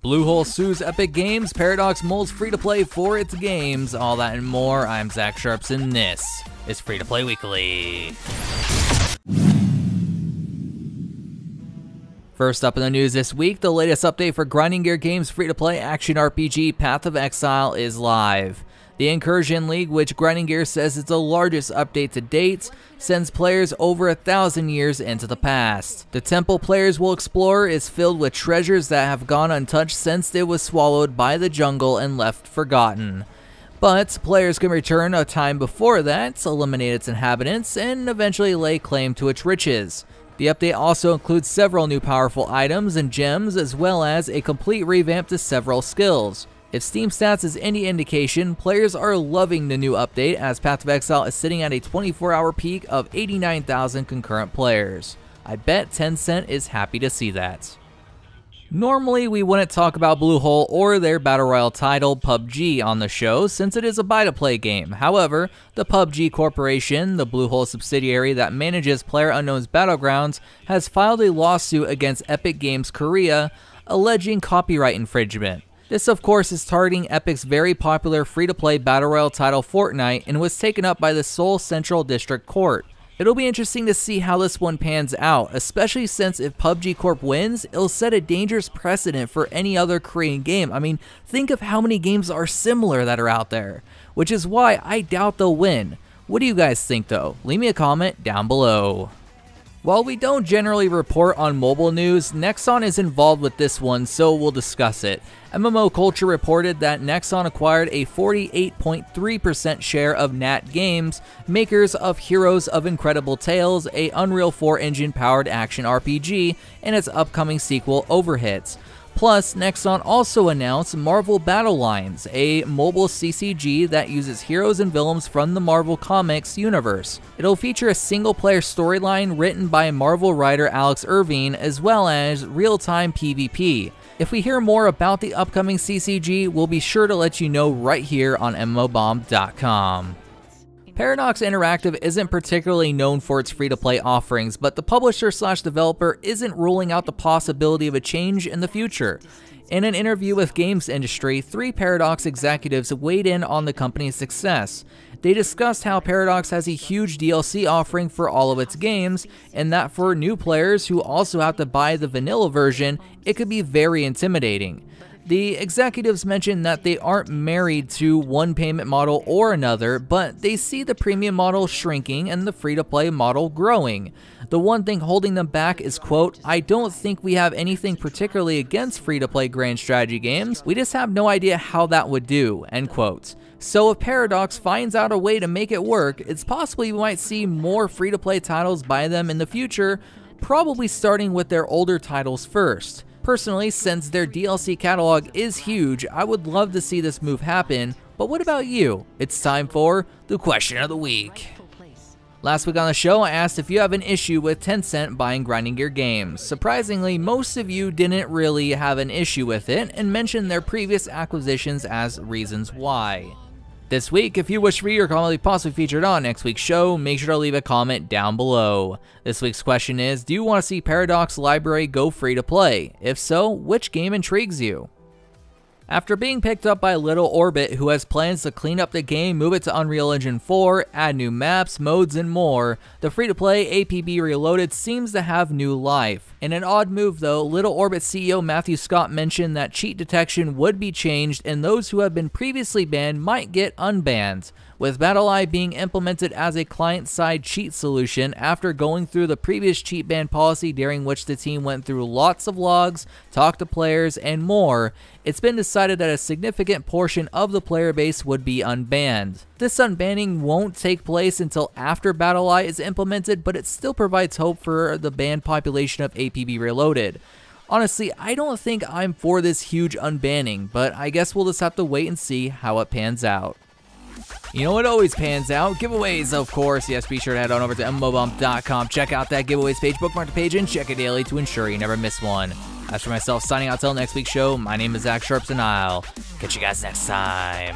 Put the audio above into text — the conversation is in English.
Bluehole sues Epic Games, Paradox mulls free-to-play for its games. All that and more. I'm Zach Sharps, and this is Free to Play Weekly. First up in the news this week, the latest update for Grinding Gear Games free-to-play action RPG Path of Exile is live. The Incursion League, which Grinding Gear says is the largest update to date, sends players over 1,000 years into the past. The temple players will explore is filled with treasures that have gone untouched since it was swallowed by the jungle and left forgotten. But players can return a time before that, eliminate its inhabitants, and eventually lay claim to its riches. The update also includes several new powerful items and gems, as well as a complete revamp to several skills. If Steam Stats is any indication, players are loving the new update, as Path of Exile is sitting at a 24-hour peak of 89,000 concurrent players. I bet Tencent is happy to see that. Normally, we wouldn't talk about Bluehole or their battle royale title PUBG on the show, since it is a buy-to-play game. However, the PUBG Corporation, the Bluehole subsidiary that manages PlayerUnknown's Battlegrounds, has filed a lawsuit against Epic Games Korea, alleging copyright infringement. This, of course, is targeting Epic's very popular free-to-play battle royale title Fortnite, and was taken up by the Seoul Central District Court. It'll be interesting to see how this one pans out, especially since if PUBG Corp wins, it'll set a dangerous precedent for any other Korean game. I mean, think of how many games are similar that are out there, which is why I doubt they'll win. What do you guys think though? Leave me a comment down below. While we don't generally report on mobile news, Nexon is involved with this one, so we'll discuss it. MMO Culture reported that Nexon acquired a 48.3% share of Nat Games, makers of Heroes of Incredible Tales, a Unreal 4 engine-powered action RPG, and its upcoming sequel Overhits. Plus, Nexon also announced Marvel Battle Lines, a mobile CCG that uses heroes and villains from the Marvel Comics universe. It'll feature a single-player storyline written by Marvel writer Alex Irvine, as well as real-time PvP. If we hear more about the upcoming CCG, we'll be sure to let you know right here on mmobomb.com. Paradox Interactive isn't particularly known for its free-to-play offerings, but the publisher/developer isn't ruling out the possibility of a change in the future. In an interview with Games Industry, 3 Paradox executives weighed in on the company's success. They discussed how Paradox has a huge DLC offering for all of its games, and that for new players who also have to buy the vanilla version, it could be very intimidating. The executives mentioned that they aren't married to one payment model or another, but they see the premium model shrinking and the free-to-play model growing. The one thing holding them back is, quote, "I don't think we have anything particularly against free-to-play grand strategy games, we just have no idea how that would do," end quote. So if Paradox finds out a way to make it work, it's possible we might see more free-to-play titles by them in the future, probably starting with their older titles first. Personally, since their DLC catalog is huge, I would love to see this move happen, but what about you? It's time for the question of the week. Last week on the show, I asked if you have an issue with Tencent buying Grinding Gear Games. Surprisingly, most of you didn't really have an issue with it and mentioned their previous acquisitions as reasons why. This week, if you wish for your comment to be possibly featured on next week's show, make sure to leave a comment down below. This week's question is, do you want to see Paradox Library go free to play? If so, which game intrigues you? After being picked up by Little Orbit, who has plans to clean up the game, move it to Unreal Engine 4, add new maps, modes, and more, the free-to-play APB Reloaded seems to have new life. In an odd move though, Little Orbit CEO Matthew Scott mentioned that cheat detection would be changed and those who have been previously banned might get unbanned, with BattlEye being implemented as a client-side cheat solution after going through the previous cheat ban policy during which the team went through lots of logs, talked to players, and more. It's been decided that a significant portion of the player base would be unbanned. This unbanning won't take place until after BattlEye is implemented, but it still provides hope for the banned population of APB Reloaded. Honestly, I don't think I'm for this huge unbanning, but I guess we'll just have to wait and see how it pans out. You know what always pans out? Giveaways, of course. Yes, be sure to head on over to mmobomb.com, check out that giveaways page, bookmark the page, and check it daily to ensure you never miss one. As for myself, signing out till next week's show, my name is Zach Sharps, and I'll catch you guys next time.